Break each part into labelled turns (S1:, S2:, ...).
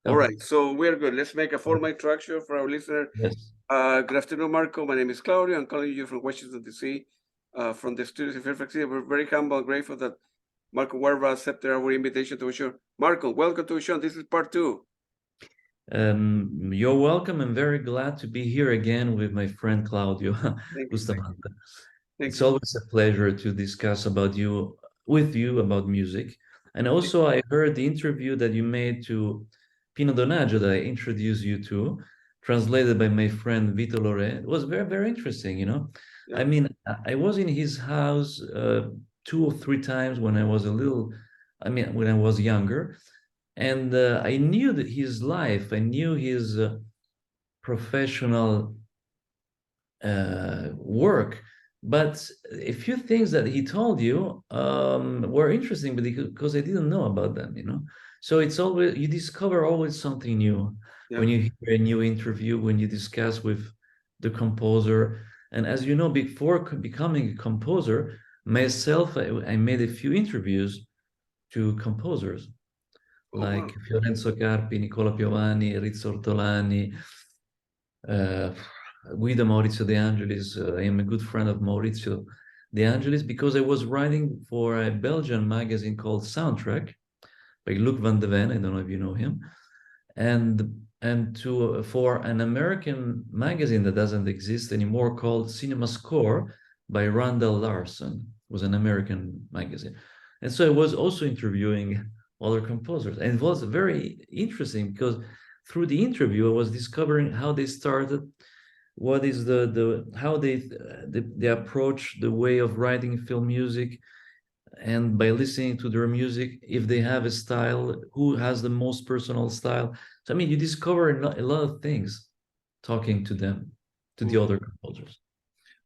S1: All right, so we're good. Let's make a formal introduction for our listener.
S2: Yes.
S1: Good afternoon, Marco. My name is Claudio. I'm calling you from Washington, D.C., from the studios in Fairfax City. We're very humble and grateful that Marco Werba accepted our invitation to the show. Marco, welcome to the show. This is part two.
S2: You're welcome. I'm very glad to be here again with my friend Claudio
S1: Thank you.
S2: Bustamante.
S1: Thank
S2: It's
S1: you.
S2: always a pleasure to discuss with you about music. And also, I heard the interview that you made to Pino Donaggio that I introduced you to, translated by my friend Vito Lore. It was very, very interesting, you know.
S1: Yeah.
S2: I mean, I was in his house 2 or 3 times when I was when I was younger. And I knew that his life, I knew his professional work, but a few things that he told you were interesting, but because I didn't know about them, you know. So it's always, you discover always something new when you hear a new interview, when you discuss with the composer. And as you know, before becoming a composer, myself, I made a few interviews to composers like Fiorenzo Carpi, Nicola Piovani, Rizzo Ortolani, Guido Maurizio De Angelis. I am a good friend of Maurizio De Angelis because I was writing for a Belgian magazine called Soundtrack by Luc van de Ven. I don't know if you know him. And for an American magazine that doesn't exist anymore called Cinemascore by Randall Larson. It was an American magazine. And so I was also interviewing other composers. And it was very interesting because through the interview, I was discovering how they started, what is how they approach the way of writing film music, and by listening to their music, if they have a style, who has the most personal style. So I mean, you discover a lot of things talking to them, to the other composers.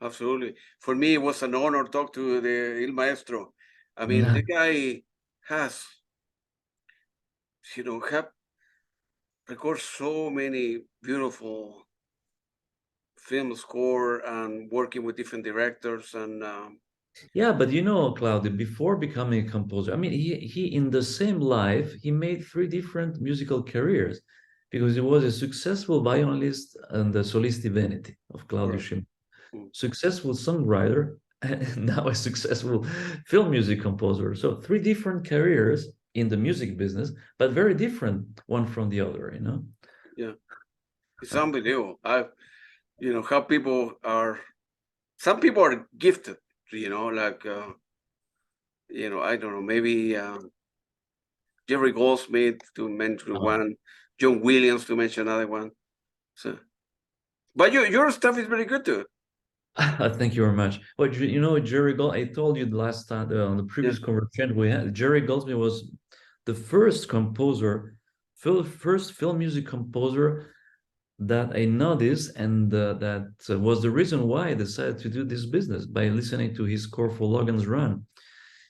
S1: Absolutely. For me, it was an honor to talk to the Il Maestro. I mean, the guy has, have recorded so many beautiful film score and working with different directors and
S2: yeah, but you know, Claudio, before becoming a composer, I mean, he in the same life, he made 3 different musical careers because he was a successful violinist and the Solisti Veneti of Claudio Scimmi, successful songwriter, and now a successful film music composer. So 3 different careers in the music business, but very different one from the other, you know?
S1: Yeah. It's unbelievable. How some people are gifted, like, I don't know, maybe Jerry Goldsmith to mention one, John Williams to mention another one. So, but your stuff is very good too.
S2: Thank you very much. Well, you know, Jerry I told you the last time on the previous conversation we had, Jerry Goldsmith was the first composer, first film music composer that I noticed, and that was the reason why I decided to do this business by listening to his score for Logan's Run.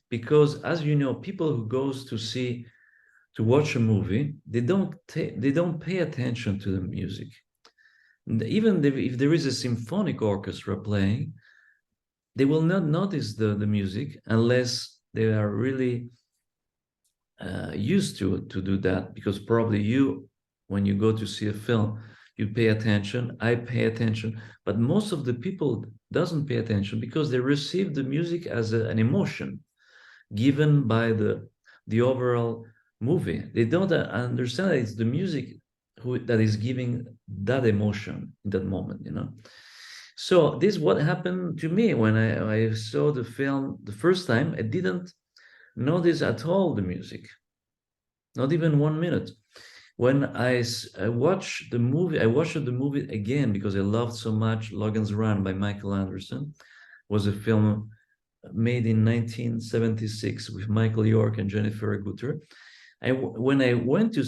S2: Because as you know, people who goes to watch a movie, they don't pay attention to the music. Even if there is a symphonic orchestra playing, they will not notice the music unless they are really used to do that. Because probably when you go to see a film, you pay attention, I pay attention, but most of the people doesn't pay attention because they receive the music as an emotion given by the overall movie. They don't understand that it's the music that is giving that emotion in that moment, you know. So this is what happened to me when I saw the film the first time. I didn't notice at all the music, not even 1 minute. When I watched the movie, I watched the movie again because I loved so much Logan's Run by Michael Anderson. It was a film made in 1976 with Michael York and Jennifer Gutter. When I went to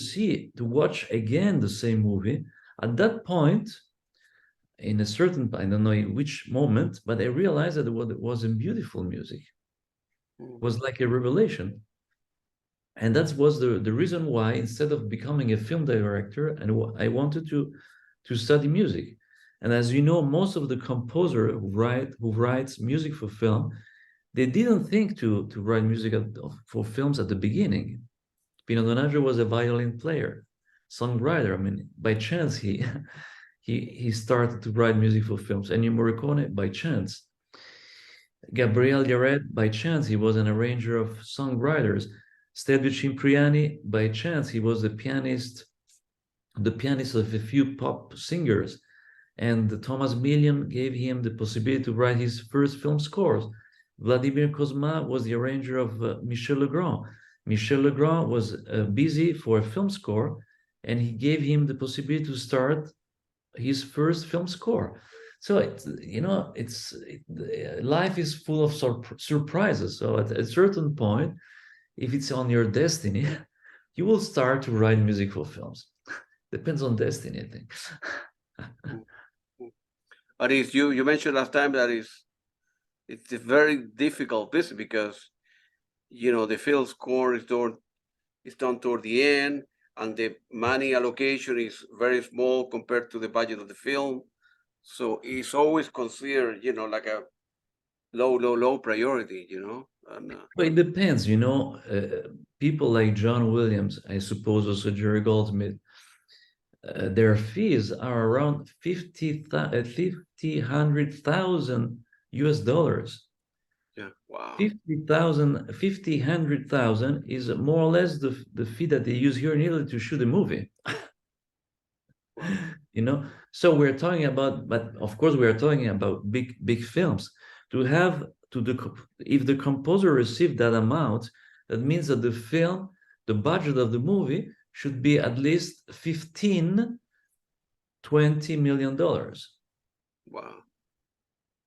S2: watch again the same movie, at that point, in a certain, I don't know in which moment, but I realized that it was a beautiful music. It was like a revelation. And that was the reason why, instead of becoming a film director, and I wanted to study music. And as you know, most of the composer who writes music for film, they didn't think to write music for films at the beginning. Pino Donaggio was a violin player. songwriter. I mean, by chance he started to write music for films. Ennio Morricone, by chance. Gabriel Yared, by chance, he was an arranger of songwriters. Stelvio Cipriani, by chance, he was the pianist of a few pop singers. And Thomas Millian gave him the possibility to write his first film scores. Vladimir Cosma was the arranger of Michel Legrand. Michel Legrand was busy for a film score, and he gave him the possibility to start his first film score. So life is full of surprises. So at a certain point, if it's on your destiny, you will start to write music for films. Depends on destiny, I think.
S1: But you mentioned last time that it's a very difficult business because the film score is done toward the end, and the money allocation is very small compared to the budget of the film. So it's always considered, like a low priority, And,
S2: Well, it depends, people like John Williams, I suppose also Jerry Goldsmith, their fees are around 100,000 US dollars.
S1: Yeah, wow.
S2: 100,000 is more or less the fee that they use here in Italy to shoot a movie. So we're talking about, but of course we are talking about big films. If the composer received that amount, that means that the budget of the movie should be at least $15-20 million.
S1: Wow.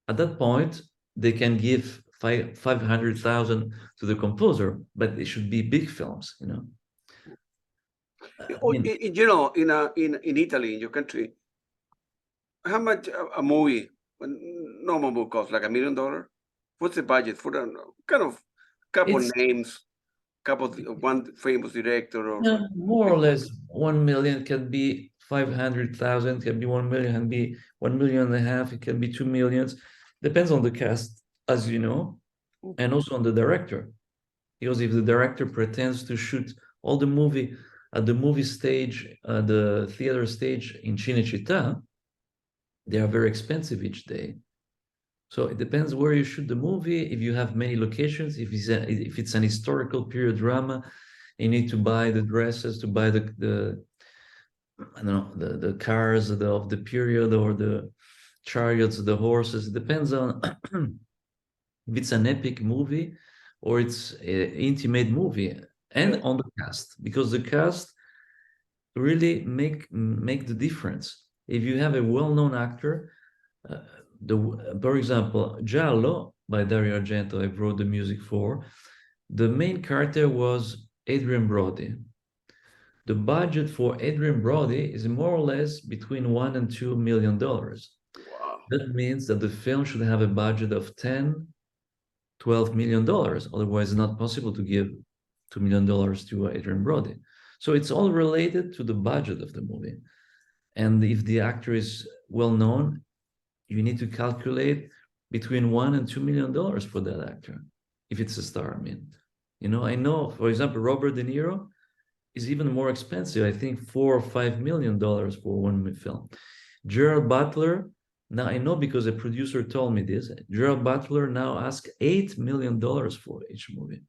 S2: At that point, they can give 500,000 to the composer, but it should be big films,
S1: in Italy, in your country, how much a movie, normal movie costs? Like $1 million? What's the budget for that? Kind of couple names, one famous director, or
S2: more or less 1 million can be 500,000, can be 1 million, can be 1.5 million, it can be 2 millions. Depends on the cast, as you know, and also on the director. Because if the director pretends to shoot all the movie at the movie stage, the theater stage in Cinecittà, they are very expensive each day. So it depends where you shoot the movie. If you have many locations, if it's an historical period drama, you need to buy the dresses, to buy the cars of the period, or the chariots, the horses. It depends on if it's an epic movie or it's an intimate movie, and on the cast, because the cast really make the difference. If you have a well-known actor, for example, Giallo by Dario Argento, I wrote the music for. The main character was Adrian Brody. The budget for Adrian Brody is more or less between $1 and $2 million.
S1: Wow.
S2: That means that the film should have a budget of $10-12 million. Otherwise, it's not possible to give $2 million to Adrian Brody. So it's all related to the budget of the movie. And if the actor is well known, you need to calculate between $1 and $2 million for that actor, if it's a star. I know, for example, Robert De Niro is even more expensive. I think $4 or $5 million for one film. Gerald Butler, now I know because a producer told me this. Gerald Butler now asks $8 million for each movie.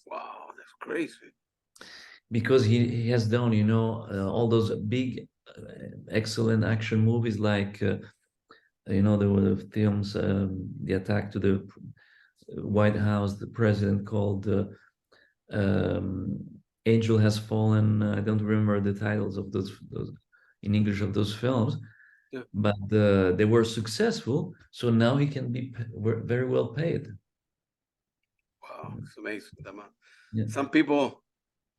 S1: Wow, that's crazy.
S2: Because he has done, all those big, excellent action movies like. There were the films, the attack to the White House, the president called Angel Has Fallen. I don't remember the titles of those in English of those films, but they were successful. So now he can be very well paid.
S1: Wow, it's amazing. Some people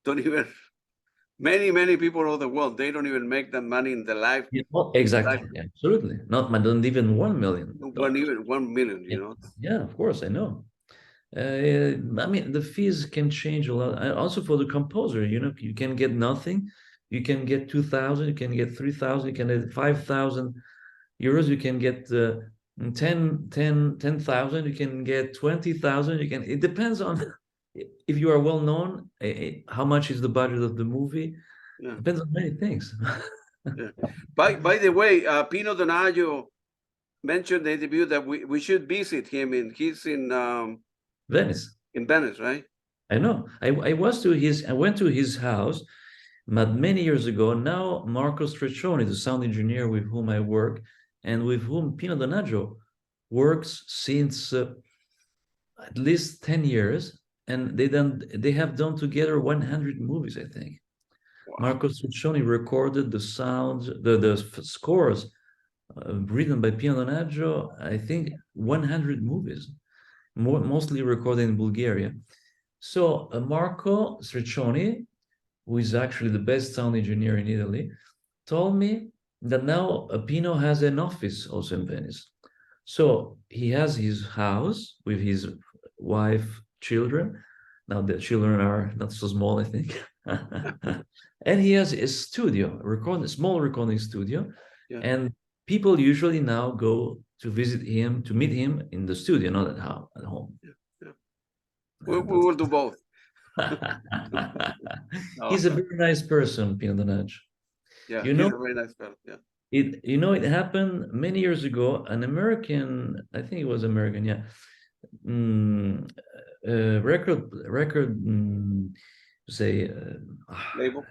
S1: don't even. Many people all over the world, they don't even make that money in their life.
S2: Exactly. Yeah, absolutely. Not even 1 million.
S1: Even 1 million,
S2: Yeah, of course, I know. The fees can change a lot. Also for the composer, you can get nothing. You can get 2,000, you can get 3,000, you can get 5,000 euros, you can get 10,000, you can get 20,000. It depends on if you are well known, how much is the budget of the movie,
S1: Yeah.
S2: Depends on many things.
S1: Yeah. By the way, Pino Donaggio mentioned in the interview that we should visit him, and he's
S2: Venice.
S1: in Venice, right?
S2: I know. I went to his house but many years ago. Now Marco Streccioni, the sound engineer with whom I work and with whom Pino Donaggio works since at least 10 years, and they have done together 100 movies, I think.
S1: Wow.
S2: Marco Streccioni recorded the sounds, the scores written by Pino Donaggio, I think 100 movies, mostly recorded in Bulgaria. So Marco Streccioni, who is actually the best sound engineer in Italy, told me that now Pino has an office also in Venice. So he has his house with his wife, children. Now the children are not so small, I think. And he has a studio, a small recording studio.
S1: Yeah.
S2: And people usually now go to visit him, to meet him in the studio, not at home.
S1: Yeah. Yeah. We will do both.
S2: He's a very nice person, Pino Donaggio.
S1: Yeah,
S2: you
S1: he's
S2: know,
S1: a very nice fellow. Yeah.
S2: It happened many years ago. An American, I think it was American, yeah, record, say,
S1: Label.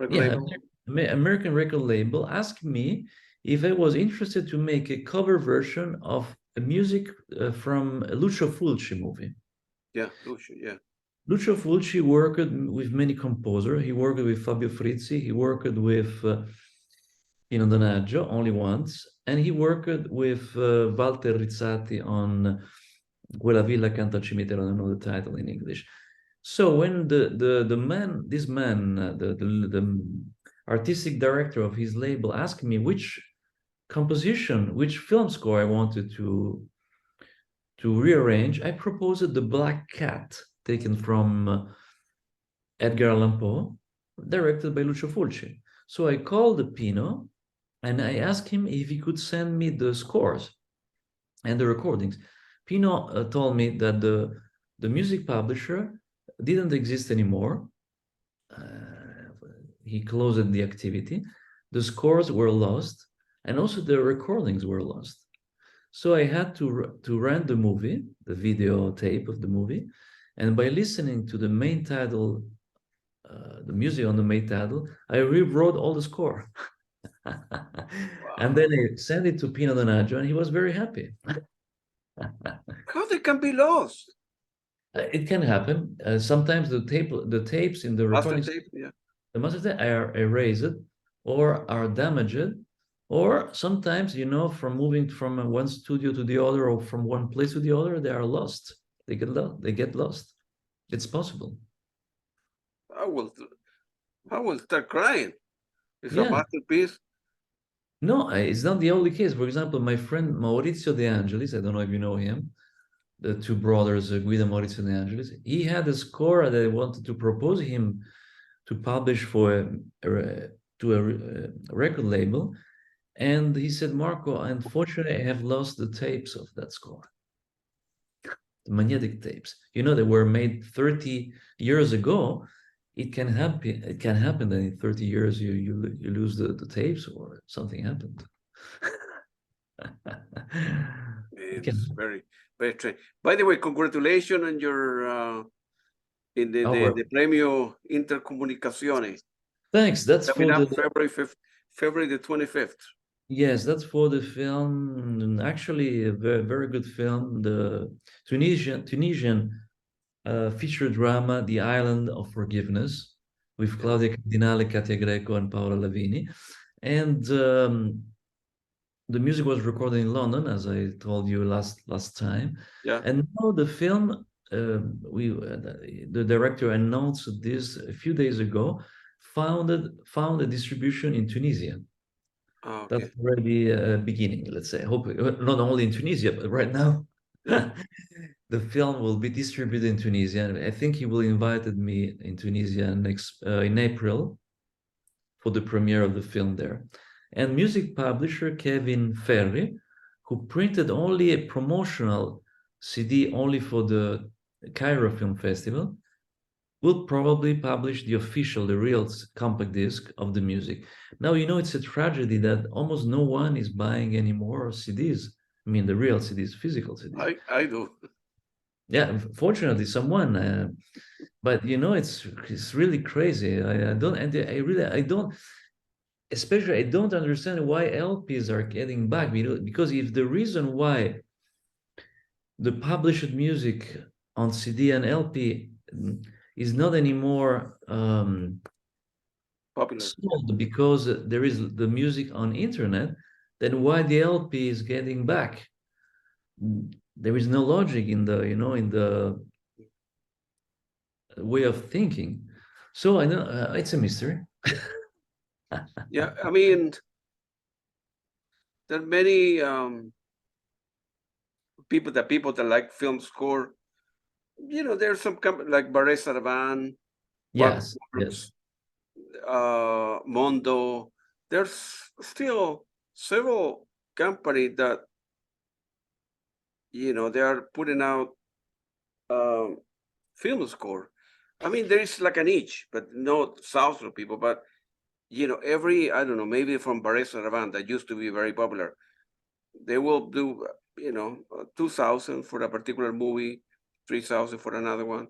S2: yeah,
S1: Label.
S2: American record label asked me if I was interested to make a cover version of a music from a Lucio Fulci movie.
S1: Yeah, Lucio, yeah.
S2: Lucio Fulci worked with many composers. He worked with Fabio Frizzi. He worked with Pino Donaggio only once, and he worked with Walter Rizzati on Quella Villa Accanto al Cimitero. I don't know the title in English. So when this man, the artistic director of his label, asked me which composition, which film score I wanted to rearrange, I proposed The Black Cat, taken from Edgar Allan Poe, directed by Lucio Fulci. So I called Pino and I asked him if he could send me the scores and the recordings. Pino told me that the music publisher didn't exist anymore. He closed the activity. The scores were lost, and also the recordings were lost. So I had to rent the movie, the videotape of the movie, and by listening to the main title, the music on the main title, I rewrote all the score. Wow. And then I sent it to Pino Donaggio, and he was very happy.
S1: How they can be lost?
S2: It can happen. Sometimes the tapes in the recording, the master tape are erased or are damaged, or sometimes, from moving from one studio to the other or from one place to the other, they are lost. They get lost. It's possible.
S1: I will start crying. It's a masterpiece.
S2: No, it's not the only case. For example, my friend Maurizio De Angelis, I don't know if you know him, the two brothers, Guido Maurizio De Angelis, he had a score that I wanted to propose him to publish to a record label. And he said, Marco, unfortunately, I have lost the tapes of that score. The magnetic tapes. They were made 30 years ago. It can happen. It can happen that in 30 years you lose the tapes or something happened.
S1: It's very, very strange. By the way, congratulations on your in the Premio Intercomunicazione.
S2: Thanks. That's for
S1: February the 25th.
S2: Yes, that's for the film. Actually, a very, very good film. The Tunisian feature drama, The Island of Forgiveness, with Claudia Cardinale, Katia Greco, and Paola Lavini. And the music was recorded in London, as I told you last time. Yeah. And now the film, the director announced this a few days ago, found a distribution in Tunisia. Oh, okay. That's already a beginning, let's say. I hope not only in Tunisia, but right now. Yeah. The film will be distributed in Tunisia. And I think he will invite me in Tunisia in April for the premiere of the film there. And music publisher Kevin Ferry, who printed only a promotional CD only for the Cairo Film Festival, will probably publish the official, the real compact disc of the music. Now, you know, it's a tragedy that almost no one is buying anymore CDs. I mean, the real CDs, physical CDs.
S1: I do.
S2: Yeah, fortunately, someone. But you know, it's really crazy. I don't, and I don't, especially I don't understand why LPs are getting back. Because if the reason why the published music on CD and LP is not anymore
S1: Popular.
S2: sold because there is the music on internet, then why the LP is getting back? There is no logic in the, you know, in the way of thinking. So I know it's a mystery.
S1: Yeah, I mean, there are many people that like film score. You know, there's some company like Barre Sarvan, Marco
S2: Yes,
S1: Werba,
S2: yes.
S1: Mondo. There's still several companies that, you know, they are putting out film score. I mean, there is like a niche, but no thousands of people. But you know, I don't know, maybe from Barre Sarvan that used to be very popular, they will do, you know, 2,000 for a particular movie, 3,000 for another one,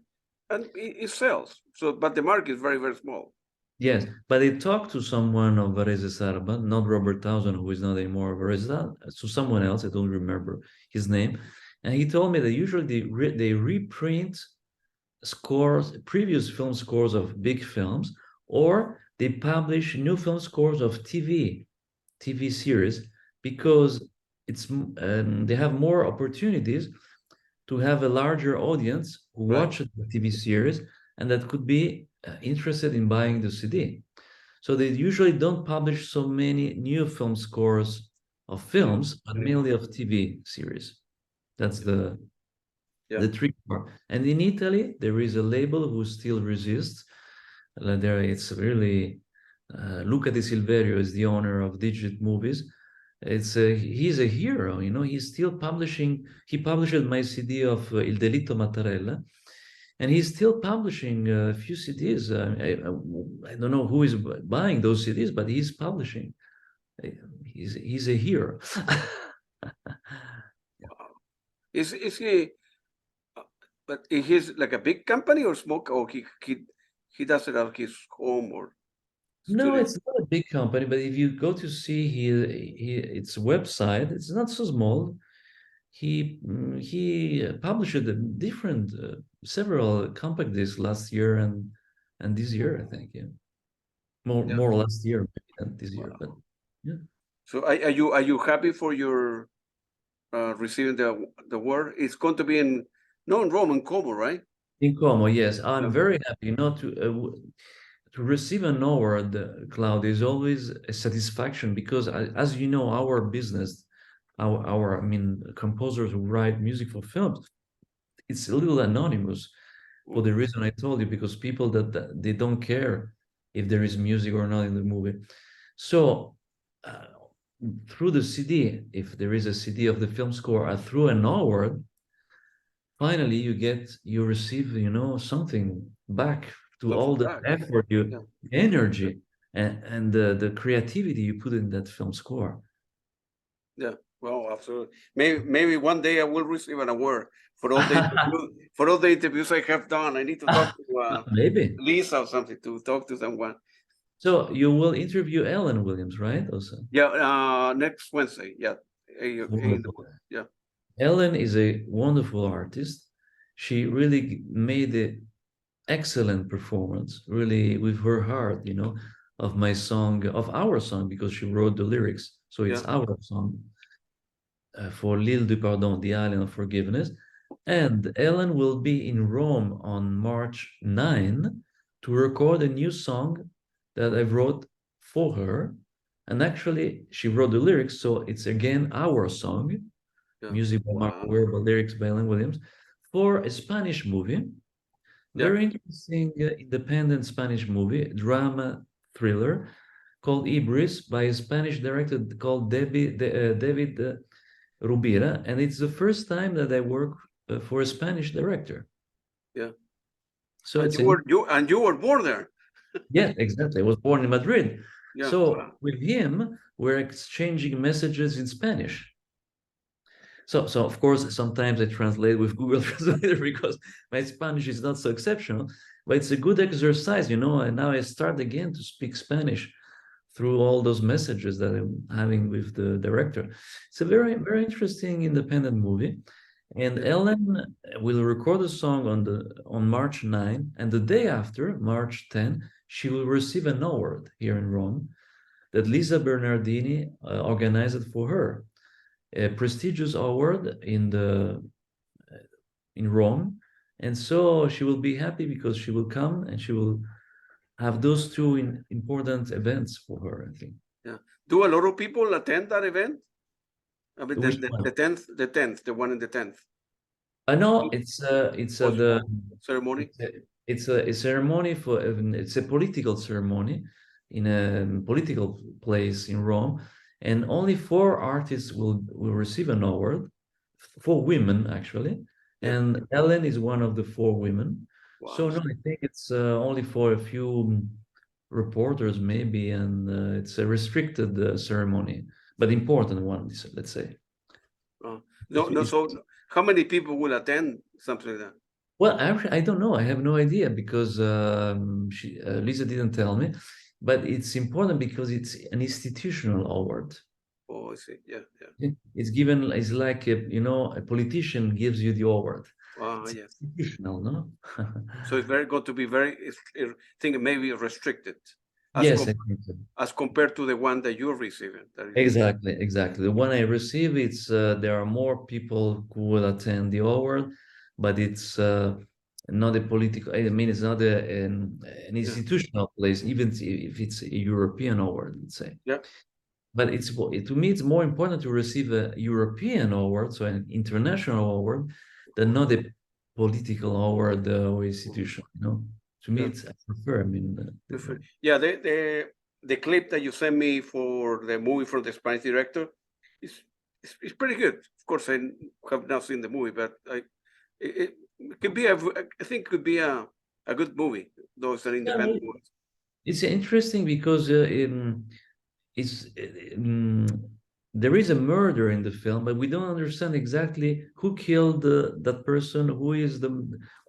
S1: and it sells. So, but the market is very, very small.
S2: Yes, but I talked to someone of Varese Sarba, not Robert Townsend, who is not anymore Varese, to someone else, I don't remember his name. And he told me that usually they reprint scores, previous film scores of big films, or they publish new film scores of TV series, because they have more opportunities to have a larger audience who
S1: Right.
S2: watch the TV series and that could be interested in buying the CD. So they usually don't publish so many new film scores of films, but
S1: Anymore.
S2: mainly of TV series. That's
S1: Yeah.
S2: the tricky part. And in Italy, there is a label who still resists. There, it's really Luca Di Silverio is the owner of Digit Movies. He's a hero, you know. He's still publishing. He published my CD of Il Delitto Mattarella, and he's still publishing a few CDs. I don't know who is buying those CDs, but he's publishing. He's a hero.
S1: Is he? But he's like a big company or small? Or he does it at his home or
S2: No,
S1: studio?
S2: it's not a big company, but if you go to see its website, it's not so small. He published a different several compact discs last year and this year, I think. Yeah,
S1: Yeah.
S2: more last year maybe than this year, but
S1: Wow.
S2: yeah.
S1: So are you happy for your receiving the award? It's going to be in no in Rome in Como, right?
S2: In Como, yes,
S1: Yeah.
S2: I'm very happy. Not to receive an award, Claude, is always a satisfaction because, as you know, our business, I mean, composers who write music for films, it's a little anonymous for the reason I told you, because people that they don't care if there is music or not in the movie. So through the CD, if there is a CD of the film score, through an award, finally you receive, you know, something back to all
S1: Something
S2: the
S1: back.
S2: effort,
S1: Yeah.
S2: energy, and the creativity you put in that film score.
S1: Yeah. Well, absolutely. Maybe one day I will receive an award for all the interviews I have done. I need to talk to
S2: Maybe.
S1: Lisa or something to talk to someone.
S2: So you will interview Ellen Williams, right? Also.
S1: Yeah. Next Wednesday. Yeah.
S2: Wonderful.
S1: Yeah.
S2: Ellen is a wonderful artist. She really made an excellent performance, really with her heart, you know, of my song, of our song, because she wrote the lyrics. So it's
S1: Yeah.
S2: our song for L'Île du Pardon, the Island of Forgiveness. And Ellen will be in Rome on March 9 to record a new song that I wrote for her. And actually, she wrote the lyrics, so it's again our song,
S1: Yeah.
S2: music by Marco
S1: Wow.
S2: Werba, lyrics by Ellen Williams, for a Spanish movie.
S1: Yeah.
S2: Very interesting independent Spanish movie, drama thriller called Ibris by a Spanish director called David Rubira. And it's the first time that I work for a Spanish director.
S1: Yeah.
S2: So
S1: And
S2: it's
S1: you were born there.
S2: yeah, exactly. I was born in Madrid.
S1: Yeah.
S2: So with him, we're exchanging messages in Spanish. So of course, sometimes I translate with Google Translator because my Spanish is not so exceptional, but it's a good exercise, you know. And now I start again to speak Spanish through all those messages that I'm having with the director. It's a very, very interesting independent movie. And Ellen will record a song on March 9, and the day after, March 10, she will receive an award here in Rome that Lisa Bernardini organized for her, a prestigious award in Rome. And so she will be happy because she will come and she will have those two important events for her, I think.
S1: Yeah. Do a lot of people attend that event? I mean,
S2: Which one?
S1: the one in the 10th.
S2: No, it's the
S1: ceremony.
S2: It's a ceremony for it's a political ceremony in a political place in Rome, and only 4 artists will receive an award, 4 women actually, and Ellen is one of the 4 women.
S1: Wow.
S2: So no, I think it's only for a few reporters maybe, and it's a restricted ceremony, but important one, let's say.
S1: No. So how many people will attend something like that?
S2: Well, actually, I don't know. I have no idea because Lisa didn't tell me, but it's important because it's an institutional award.
S1: Oh, I see. Yeah.
S2: It's given. It's like a politician gives you the award.
S1: Yes.
S2: Institutional, no?
S1: So it's going to be very. I think maybe restricted.
S2: Yes, I think so.
S1: As compared to the one that you're receiving.
S2: Exactly. The one I receive, it's there are more people who will attend the award, but it's not a political. I mean, it's not an institutional place, even if it's a European award, let's say.
S1: Yeah.
S2: But to me, it's more important to receive a European award, so an international award, than not a political award or institution. You know, to me, I prefer. I mean,
S1: the clip that you sent me for the movie from the Spanish director is pretty good. Of course, I have not seen the movie, but it could be I think it could be a good movie, though it's an independent movie.
S2: It's interesting because there is a murder in the film, but we don't understand exactly who killed that person, who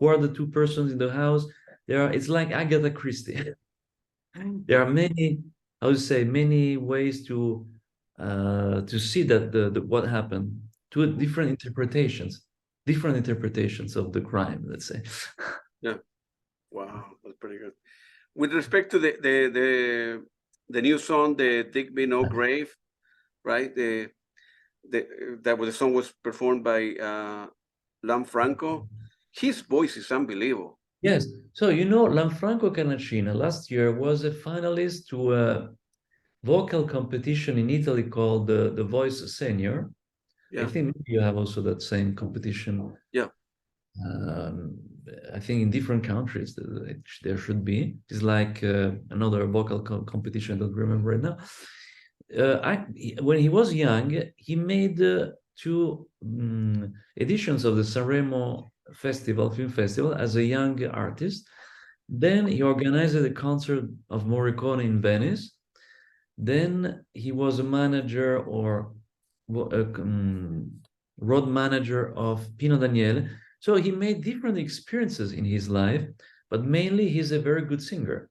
S2: are the 2 persons in the house. It's like Agatha Christie. There are many, I would say, many ways to see that what happened, 2 different interpretations of the crime, let's say.
S1: Yeah. Wow, that's pretty good. With respect to the new song, the Dig Me No Grave, right? The song was performed by Lanfranco. His voice is unbelievable.
S2: Yes. So, Lanfranco Cannacina last year was a finalist to a vocal competition in Italy called the Voice Senior. Yeah. I think you have also that same competition.
S1: Yeah.
S2: I think in different countries there should be. It's like another vocal competition. I don't remember right now. When he was young, he made 2 editions of the Sanremo film festival as a young artist. Then he organized a concert of Morricone in Venice. Then he was a manager or road manager of Pino Daniele. So he made different experiences in his life, but mainly he's a very good singer.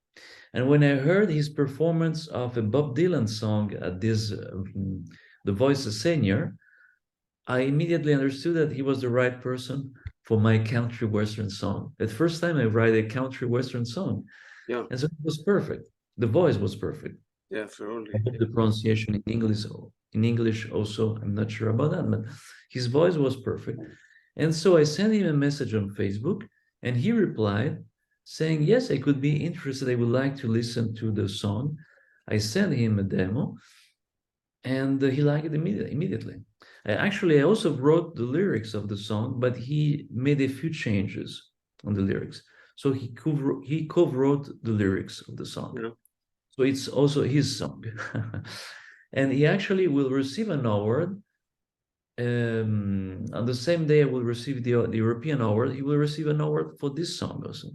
S2: And when I heard his performance of a Bob Dylan song at this The Voice Senior, I immediately understood that he was the right person for my country western song. The first time I write a country western song.
S1: Yeah.
S2: And so it was perfect. The voice was perfect.
S1: Yeah, absolutely.
S2: The pronunciation in English also, I'm not sure about that, but his voice was perfect. And so I sent him a message on Facebook, and he replied saying, yes, I could be interested. I would like to listen to the song. I sent him a demo, and he liked it immediately. I also wrote the lyrics of the song, but he made a few changes on the lyrics. So he co-wrote the lyrics of the song. Yeah. So it's also his song. And he actually will receive an award. On the same day I will receive the European award, he will receive an award for this song also.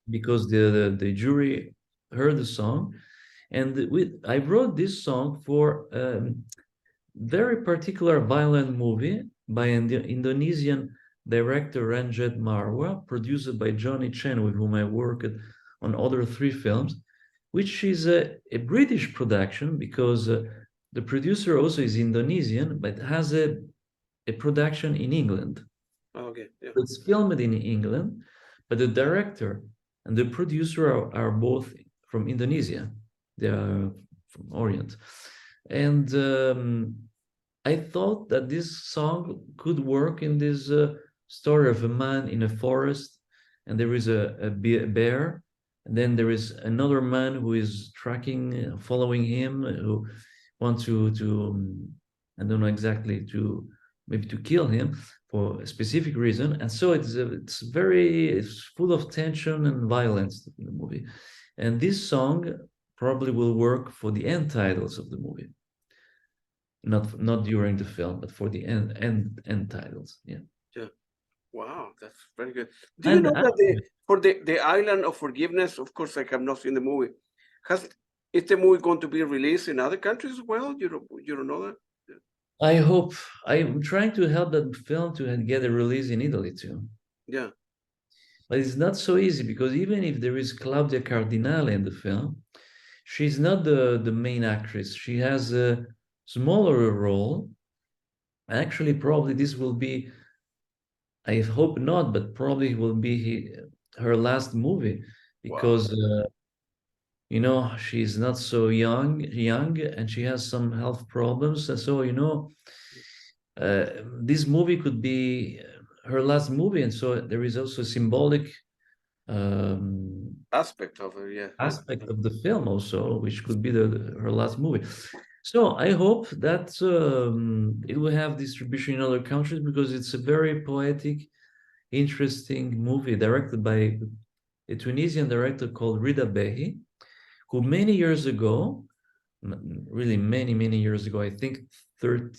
S2: because the jury heard the song, and I wrote this song for very particular violent movie by an Indonesian director Ranjit Marwa, produced by Johnny Chen, with whom I worked on other 3 films, which is a British production, because the producer also is Indonesian, but has a production in England.
S1: Okay, yeah.
S2: It's filmed in England, but the director and the producer are both from Indonesia. They are from Orient. And I thought that this song could work in this story of a man in a forest, and there is a bear, and then there is another man who is tracking, following him, who wants to I don't know exactly, to maybe to kill him for a specific reason. And so it's full of tension and violence in the movie. And this song probably will work for the end titles of the movie. Not during the film, but for the end titles. Yeah.
S1: Yeah. Wow, that's very good. Do you know that for the Island of Forgiveness, of course, I have not seen the movie. Is the movie going to be released in other countries as well? You don't know that?
S2: I hope. I'm trying to help that film to get a release in Italy too.
S1: Yeah.
S2: But it's not so easy, because even if there is Claudia Cardinale in the film, she's not the main actress. She has a smaller role. Actually, probably this will be, I hope not, but probably will be her last movie, because you know, she's not so young, and she has some health problems. And so, you know, this movie could be her last movie, and so there is also a symbolic
S1: aspect of it, yeah.
S2: Aspect of the film also, which could be her last movie. So I hope that it will have distribution in other countries, because it's a very poetic, interesting movie directed by a Tunisian director called Rida Behi, who many years ago, really many years ago, I think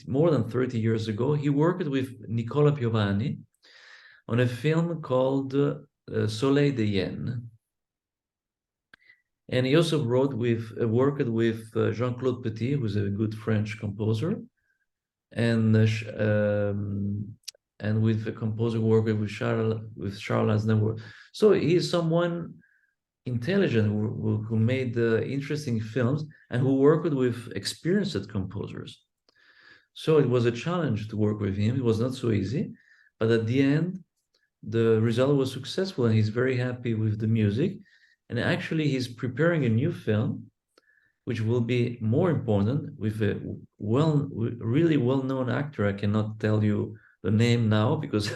S2: more than 30 years ago, he worked with Nicola Piovani on a film called Soleil de Yen. And he also worked with Jean-Claude Petit, who's a good French composer, and with a composer working with Charles Aznavour. So he is someone intelligent who made interesting films, and who worked with experienced composers. So it was a challenge to work with him. It was not so easy, but at the end, the result was successful, and he's very happy with the music. And actually, he's preparing a new film, which will be more important, with a really well-known actor. I cannot tell you the name now, because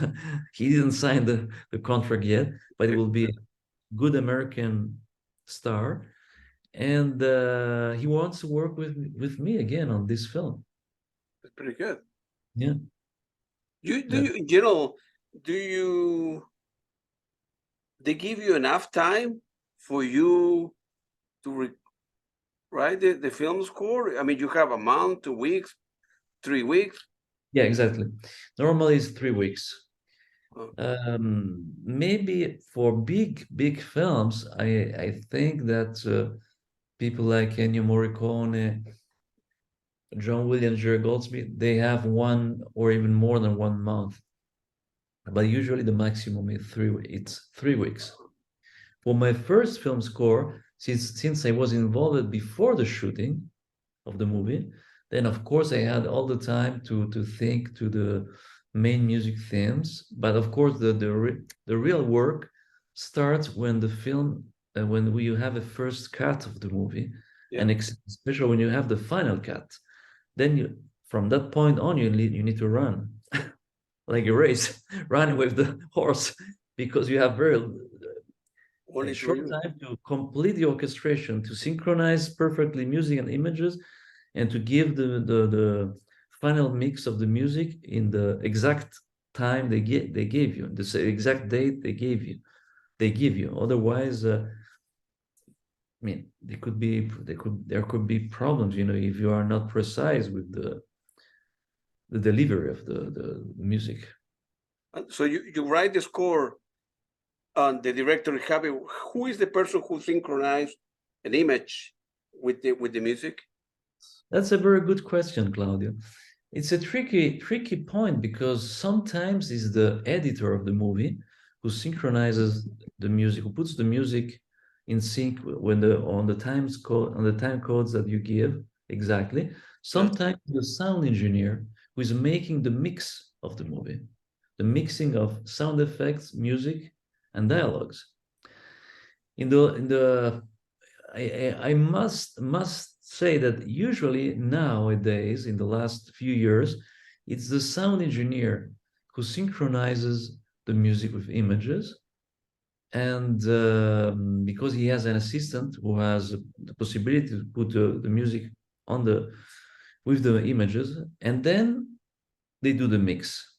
S2: he didn't sign the contract yet, but it will be a good American star. And he wants to work with me again on this film.
S1: That's pretty good.
S2: Yeah.
S1: They give you enough time for you to write the film score? I mean, you have a month, 2 weeks, 3 weeks?
S2: Yeah, exactly. Normally it's 3 weeks.
S1: Oh.
S2: Maybe for big films, I think that people like Ennio Morricone, John Williams, Jerry Goldsmith, they have 1 or even more than 1 month. But usually the maximum is 3 weeks. For my first film score, since I was involved before the shooting of the movie, then of course I had all the time to think to the main music themes. But of course the real work starts when the film, when you have a first cut of the movie, yeah. And especially when you have the final cut, then from that point on you need to run like a race, running with the horse, because you have a short time to complete the orchestration, to synchronize perfectly music and images, and to give the final mix of the music in the exact time they gave you, the exact date they give you. Otherwise, I mean, there could be problems, you know, if you are not precise with the delivery of the music.
S1: So you write the score and the director is happy, who is the person who synchronized an image with the music?
S2: That's a very good question, Claudio. It's a tricky point because sometimes it's the editor of the movie who synchronizes the music, who puts the music in sync when on the time codes that you give exactly. Sometimes the sound engineer who is making the mix of the movie, the mixing of sound effects, music, and dialogues. I must say that usually nowadays, in the last few years, it's the sound engineer who synchronizes the music with images, and because he has an assistant who has the possibility to put the music on with the images, and then they do the mix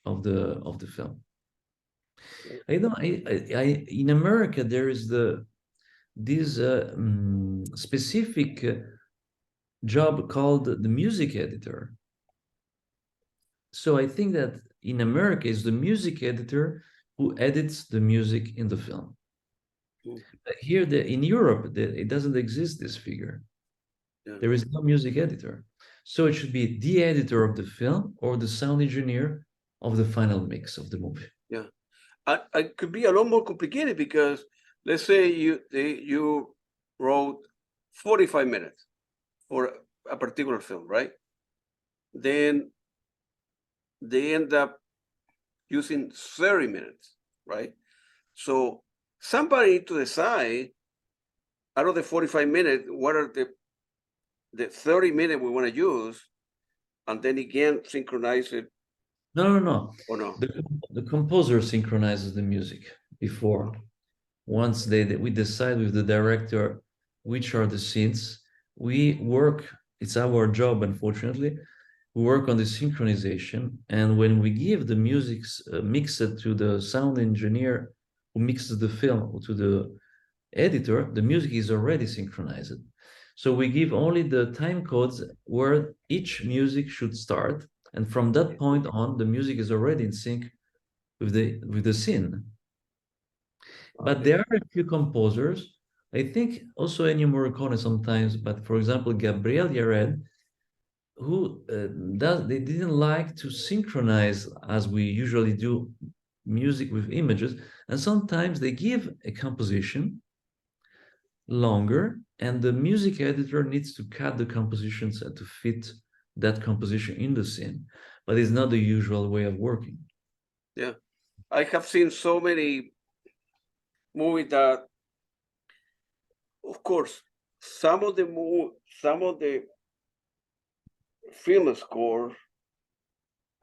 S2: of the film. In America there is this specific job called the music editor. So I think that in America is the music editor who edits the music in the film. But here in Europe, it doesn't exist, this figure. There is no music editor. So it should be the editor of the film or the sound engineer of the final mix of the movie.
S1: Yeah, I could be a lot more complicated because let's say you wrote 45 minutes for a particular film, right? Then they end up using 30 minutes, right? So somebody need to decide out of the 45 minutes, what are the 30 minutes we want to use, and then again synchronize it.
S2: No.
S1: Or no?
S2: The composer synchronizes the music before. Once we decide with the director which are the scenes, we work, it's our job, unfortunately, we work on the synchronization. And when we give the music mixed to the sound engineer who mixes the film, to the editor, the music is already synchronized. So we give only the time codes where each music should start. And from that point on, the music is already in sync with the scene. But there are a few composers, I think also Ennio Morricone sometimes, but for example, Gabriel Yared, who they didn't like to synchronize as we usually do music with images. And sometimes they give a composition longer and the music editor needs to cut the compositions to fit that composition in the scene, but it's not the usual way of working.
S1: Yeah, I have seen so many movies that, of course, some of the film score,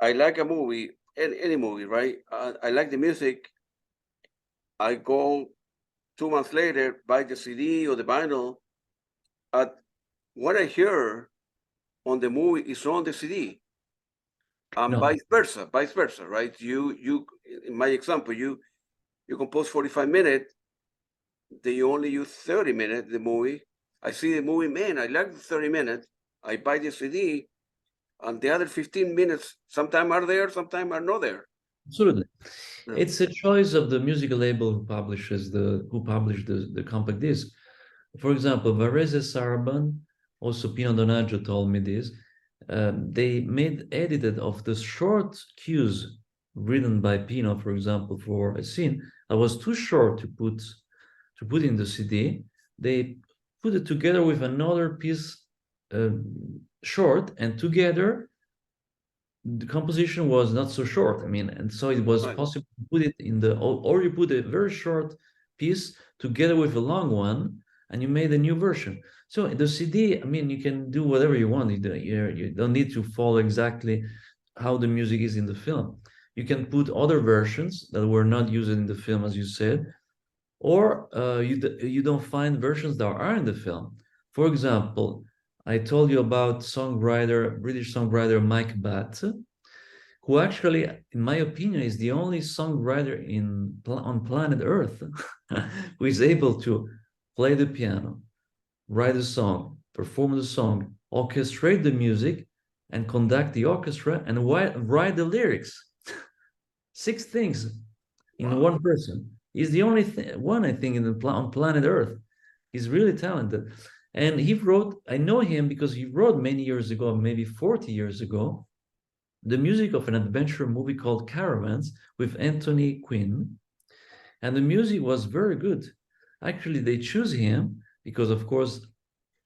S1: I like a movie, any movie, right? I like the music. I go 2 months later, buy the CD or the vinyl. What I hear on the movie is on the CD, and
S2: No.
S1: vice versa, right? You, in my example, you compose 45 minutes, they only use 30 minutes, the movie. I see the movie, man, I like the 30 minutes. I buy the CD, and the other 15 minutes, sometimes are there, sometimes are not there.
S2: Absolutely. Yeah. It's a choice of the music label who publishes the compact disc. For example, Varese Sarban, also Pino Donaggio told me this. They made edited of the short cues written by Pino, for example, for a scene that was too short to put in the CD. They put it together with another piece short, and together the composition was not so short. I mean, and so it was possible to put it in or you put a very short piece together with a long one, and you made a new version. So the CD, I mean, you can do whatever you want. You don't need to follow exactly how the music is in the film. You can put other versions that were not used in the film, as you said, or you don't find versions that are in the film. For example, I told you about British songwriter Mike Batt, who actually, in my opinion, is the only songwriter on planet Earth who is able to play the piano, write a song, perform the song, orchestrate the music, and conduct the orchestra, and write the lyrics. 6 things in one person. He's the only one, I think, in the on planet Earth. He's really talented. And he wrote, I know him because he wrote many years ago, maybe 40 years ago, the music of an adventure movie called Caravans with Anthony Quinn. And the music was very good. Actually, they choose him because, of course,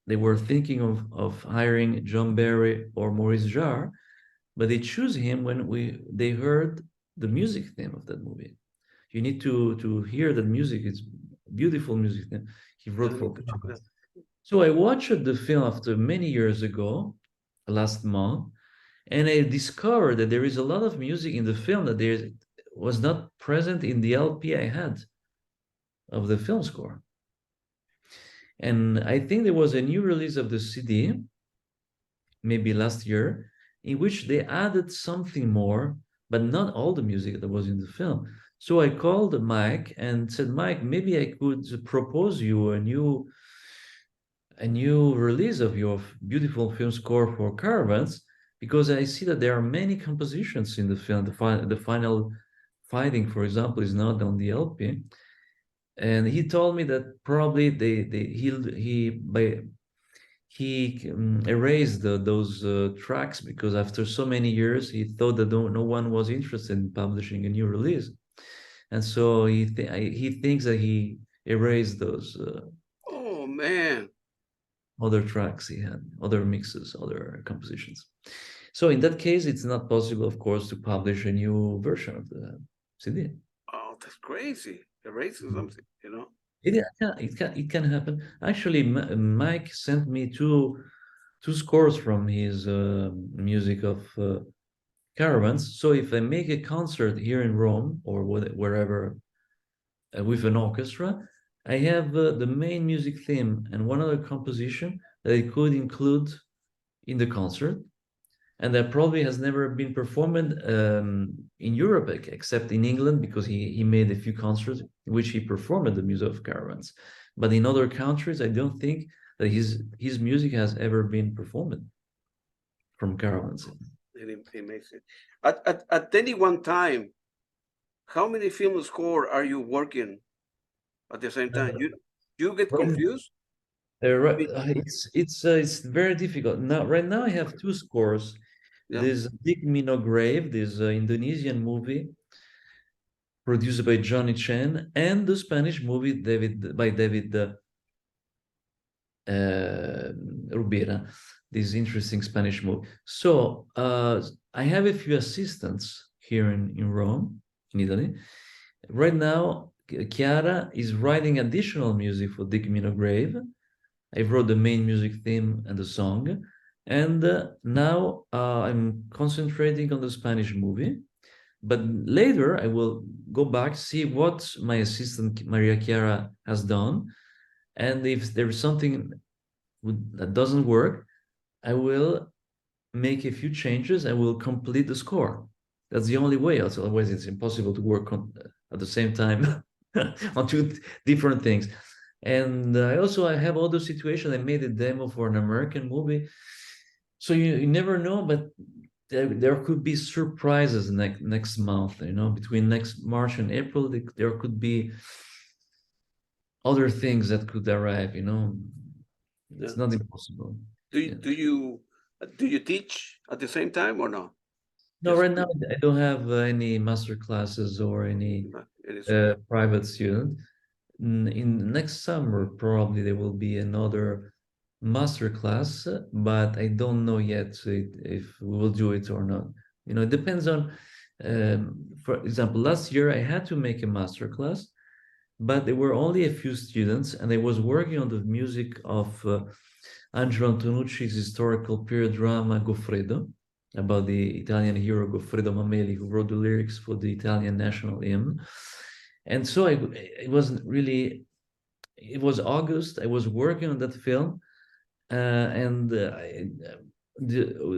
S2: they were thinking of hiring John Barry or Maurice Jarre, but they choose him when they heard the music theme of that movie. You need to hear that music. It's beautiful music theme he wrote for Caravans. So I watched the film after many years ago, last month, and I discovered that there is a lot of music in the film that there was not present in the LP I had of the film score. And I think there was a new release of the CD, maybe last year, in which they added something more, but not all the music that was in the film. So I called Mike and said, Mike, maybe I could propose you a new release of your beautiful film score for Caravans, because I see that there are many compositions in the film. The final fighting, for example, is not on the LP. And he told me that probably he erased those tracks because after so many years he thought that no one was interested in publishing a new release, and so he thinks that he erased those.
S1: Oh man!
S2: Other tracks he had, other mixes, other compositions. So in that case, it's not possible, of course, to publish a new version of the CD.
S1: Oh, that's crazy. Erasing something, you know?
S2: It can happen. Actually, Mike sent me two scores from his music of Caravans. So if I make a concert here in Rome or wherever with an orchestra, I have the main music theme and one other composition that I could include in the concert, and that probably has never been performed in Europe except in England, because he made a few concerts in which he performed the music of Caravans. But in other countries, I don't think that his music has ever been performed from Caravans.
S1: It makes it. At any one time, how many film score are you working at the same time? You get confused?
S2: It's very difficult. Now, right now, I have two scores.
S1: Yeah.
S2: There's Dig Me No Grave, this Indonesian movie produced by Johnny Chen, and the Spanish movie by David Rubira, this interesting Spanish movie. So I have a few assistants here in Rome, in Italy. Right now, Chiara is writing additional music for Dig Me No Grave. I wrote the main music theme and the song. And now I'm concentrating on the Spanish movie. But later I will go back, see what my assistant Maria Chiara has done. And if there's something that doesn't work, I will make a few changes. I will complete the score. That's the only way. Otherwise, it's impossible to work on at the same time on two different things. And I have other situations. I made a demo for an American movie. So you never know, but there could be surprises next month, between next March and April, there could be other things that could arrive, It's not impossible.
S1: Do you teach at the same time or no?
S2: No, right now I don't have any master classes or any private student. In next summer, probably there will be another master class, but I don't know yet if we will do it or not. It depends on, for example, last year I had to make a master class, but there were only a few students, and I was working on the music of Angelo Antonucci's historical period drama Goffredo, about the Italian hero Goffredo Mameli, who wrote the lyrics for the Italian national hymn. And so it was August, I was working on that film, and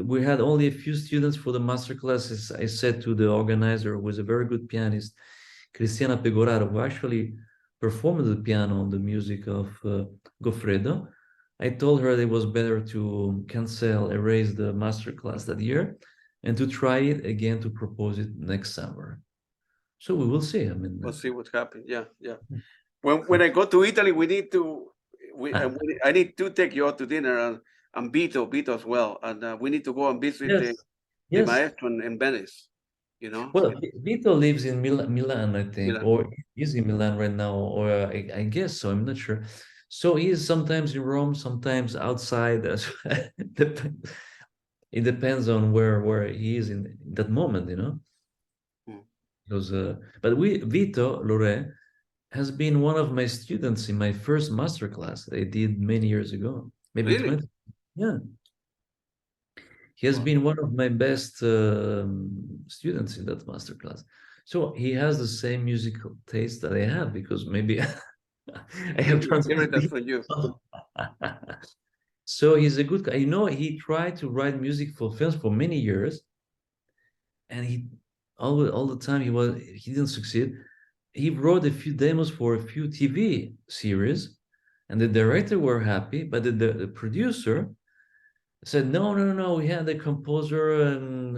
S2: we had only a few students for the master classes. I said to the organizer, who was a very good pianist, Cristiana Pegoraro, who actually performed the piano on the music of Goffredo, I told her that it was better to erase the master class that year, and to try it again, to propose it next summer. So we will see. I mean,
S1: we'll see what happens. Yeah, yeah. When I go to Italy, I need to take you out to dinner and Vito as well, and we need to go and visit
S2: yes,
S1: the
S2: yes.
S1: maestro in Venice. You know,
S2: Well, Vito lives in Milan, I think,
S1: Milan.
S2: or is in Milan right now, or I guess so. I'm not sure. So he is sometimes in Rome, sometimes outside. It depends on where he is in that moment, you know.
S1: Mm.
S2: Because, but Vito Lore has been one of my students in my first master class I did many years ago, maybe
S1: Really?
S2: 20. Yeah, he has
S1: Wow.
S2: been one of my best students in that master class. So he has the same musical taste that I have because maybe I have
S1: Hearing that
S2: translated.
S1: from you.
S2: So he's a good guy. You know, he tried to write music for films for many years, and he all the time he didn't succeed. He wrote a few demos for a few TV series, and the director were happy, but the producer said, no, no, no, no. We had a composer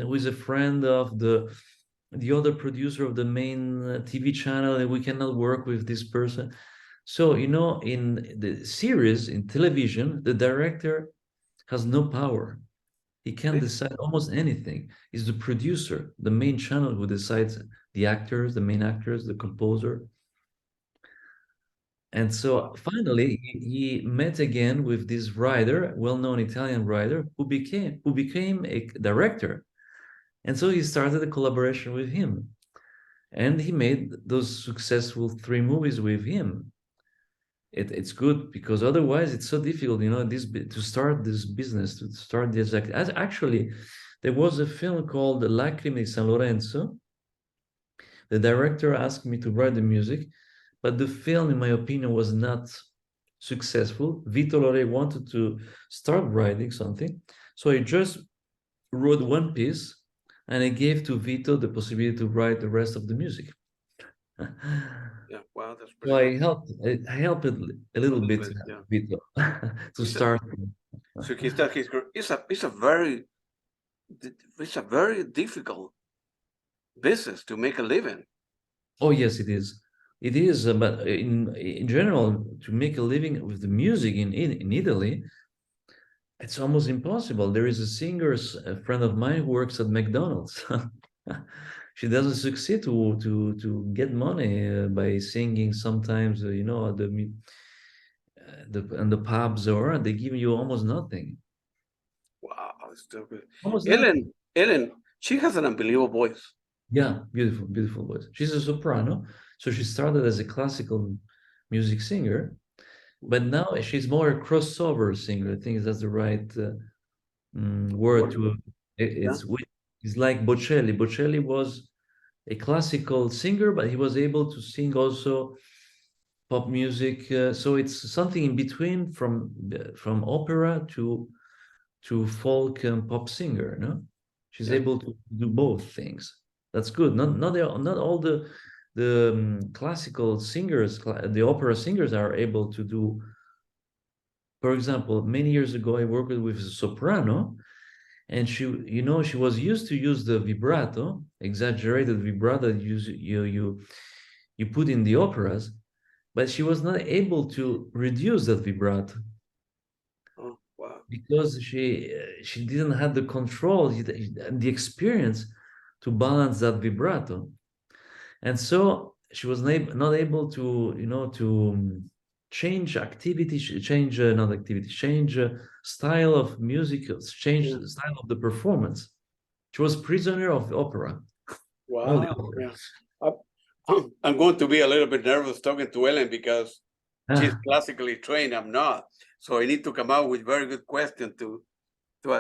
S2: who is a friend of the other producer of the main TV channel, and we cannot work with this person. So, you know, in the series, in television, the director has no power. He can't
S1: Really?
S2: decide almost anything. He's the producer, the main channel who decides the actors, the main actors, the composer. And so
S1: Wow.
S2: finally, he met again with this writer, well-known Italian writer, who became a director. And so he started a collaboration with him, and he made those successful 3 movies with him. It's good because otherwise it's so difficult, you know, to start this business, to start this as actually there was a film called Lacrime di San Lorenzo. The director asked me to write the music, but the film, in my opinion, was not successful. Vito Lore wanted to start writing something, so I just wrote one piece and I gave to Vito the possibility to write the rest of the music.
S1: Yeah. Wow, that's
S2: So
S1: pretty good.
S2: I helped it a
S1: A
S2: little
S1: little
S2: bit,
S1: bit. Yeah.
S2: Vito, to
S1: It's a,
S2: start.
S1: so it's a very difficult business to make a living.
S2: Oh yes, it is. It is, but in general, to make a living with the music in Italy, it's almost impossible. There is a friend of mine who works at McDonald's. She doesn't succeed to get money by singing sometimes, you know, at the pubs, or they give you almost nothing.
S1: Wow, it's so good.
S2: Almost nothing.
S1: Ellen, she has an unbelievable voice.
S2: Yeah, beautiful, beautiful voice. She's a soprano, so she started as a classical music singer, but now she's more a crossover singer. I think that's the right word
S1: What?
S2: to
S1: Yeah.
S2: it's like Bocelli. Bocelli was a classical singer, but he was able to sing also pop music. So it's something in between from opera to folk and pop singer. No, she's
S1: Yeah.
S2: able to do both things. That's good. Not all the classical singers, the opera singers are able to do. For example, many years ago, I worked with a soprano, and she was used to use the vibrato, exaggerated vibrato you put in the operas, but she was not able to reduce that vibrato
S1: Oh, wow.
S2: because she didn't have the control, the experience to balance that vibrato, and so she was not able to, you know, to change activity, change not activity, change style of music, change
S1: Yeah.
S2: the style of the performance. She was prisoner of the opera, all the
S1: Wow.
S2: opera.
S1: Yeah. I'm going to be a little bit nervous talking to Ellen because she's
S2: Ah,
S1: classically trained. I'm not. So I need to come out with very good questions to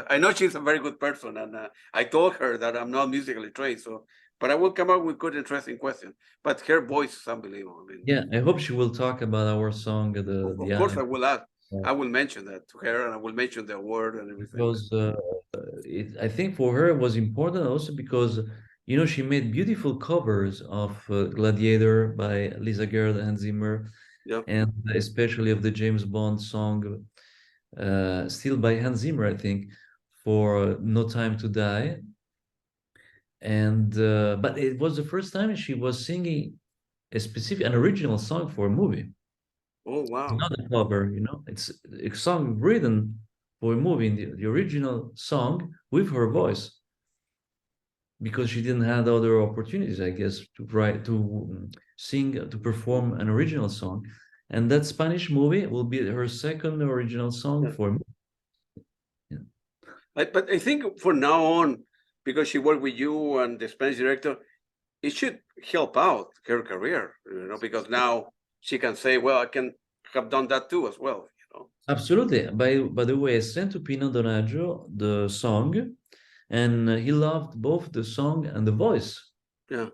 S1: I know she's a very good person, and I told her that I'm not musically trained. So, but I will come out with good, interesting questions. But her voice is unbelievable. I mean,
S2: yeah, I hope she will talk about our song, the
S1: of course, I
S2: anime,
S1: will ask.
S2: uh,
S1: I will mention that to her, and I will mention the award and everything.
S2: because I think for her it was important also because, you know, she made beautiful covers of Gladiator by Lisa Gerard and Hans Zimmer,
S1: Yeah.
S2: and especially of the James Bond song, still by Hans Zimmer, I think, for No Time to Die. and but it was the first time she was singing an original song for a movie.
S1: Oh
S2: It's
S1: wow.
S2: not a cover, you know. It's a song written for a movie, in the original song with her voice, because she didn't have other opportunities, I guess, to write, to sing, to perform an original song. And that Spanish movie will be her second original song
S1: Yeah.
S2: for a movie. Yeah.
S1: But I think for now on, because she worked with you and the Spanish director, it should help out her career, you know, because now she can say, well, I can have done that too as well, you know.
S2: Absolutely. By the way, I sent to Pino Donaggio the song, and he loved both the song and the voice.
S1: Yeah.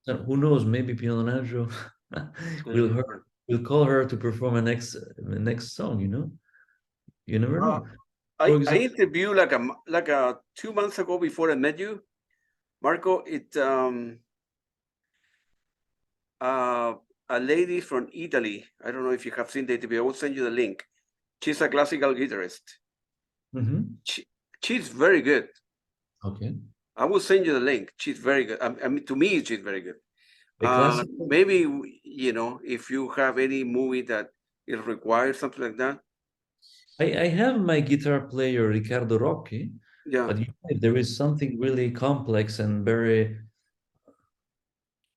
S2: So who knows? Maybe Pino Donaggio will call her to perform a next song. You know, you never know. For
S1: I
S2: example,
S1: interviewed like a 2 months ago before I met you, Marco. A lady from Italy. I don't know if you have seen the interview. I will send you the link. She's a classical guitarist. She's very good.
S2: Okay.
S1: I will send you the link. She's very good. I mean, to me, she's very good. Maybe, you know, if you have any movie that it requires something like that.
S2: I have my guitar player Riccardo Rocchi.
S1: Yeah.
S2: But if there is something really complex and very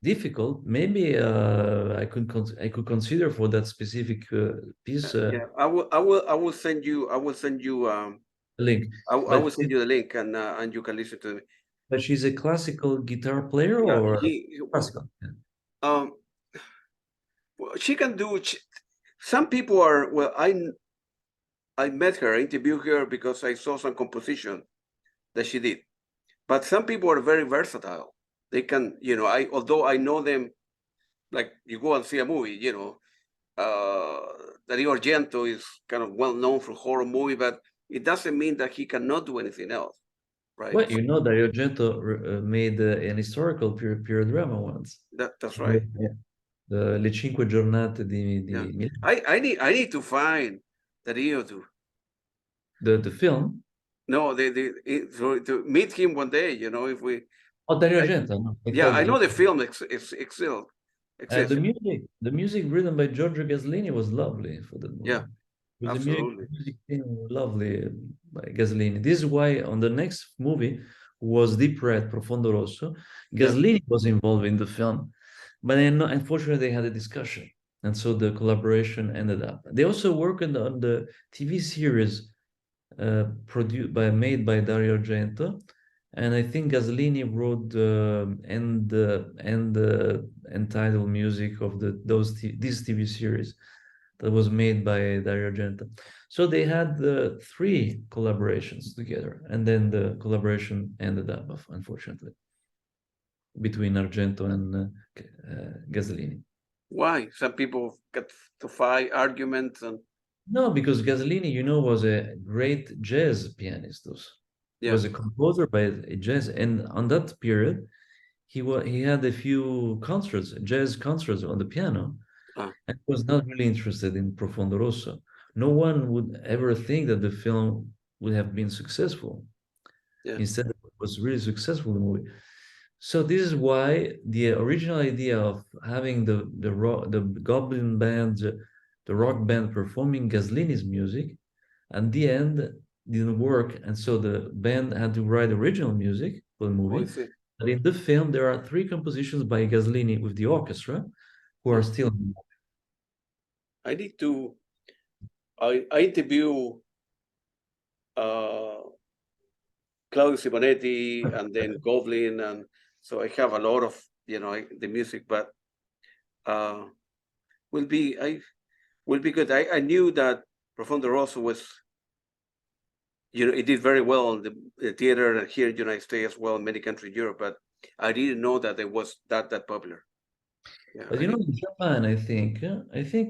S2: difficult, maybe I could consider for that specific piece.
S1: Yeah, I will send you
S2: Link.
S1: I will send you the link and you can listen to it.
S2: But she's a classical guitar player,
S1: Yeah,
S2: or classical?
S1: well, she can do. Some people are, well, I met her, I interviewed her because I saw some composition that she did. But some people are very versatile. They can, you know, although I know them, like you go and see a movie, you know, Dario Argento is kind of well known for horror movie, but it doesn't mean that he cannot do anything else, right?
S2: Well, you know, Dario Argento made an historical period drama once.
S1: That's right.
S2: Le Cinque Giornate di
S1: Milano. I need to find Dario to
S2: the film.
S1: No, to meet him one day, you know, if we.
S2: Oh, Dario Argento. No,
S1: yeah, I know the film excelled.
S2: The music written by Giorgio Gaslini was lovely for the movie.
S1: Yeah, absolutely.
S2: The music was lovely by Gaslini. This is why on the next movie was Deep Red, Profondo Rosso, Gaslini was involved in the film, but unfortunately they had a discussion, and so the collaboration ended up. They also worked on the TV series made by Dario Argento, and I think Gaslini wrote the end title music of this TV series that was made by Dario Argento. So they had 3 collaborations together, and then the collaboration ended up, unfortunately, between Argento and Gaslini.
S1: Why? Some people get to fight arguments and.
S2: No, because Gaslini, you know, was a great jazz pianist. He was a composer by a jazz, and on that period, he had a few jazz concerts on the piano, and was not really interested in Profondo Rosso. No one would ever think that the film would have been successful. Yeah. Instead, it was really successful, the movie. So this is why the original idea of having the Goblin band, the rock band performing Gaslini's music, at the end didn't work, and so the band had to write original music for the movie. But in the film, there are 3 compositions by Gaslini with the orchestra, who are still in the movie.
S1: I need to. I interview Claudio Simonetti and then Goblin, and so I have a lot of the music, but will be good. I knew that Profondo Rosso was, it did very well in the theater here in the United States as well, in many countries in Europe, but I didn't know that it was that popular.
S2: Yeah, but in Japan, I think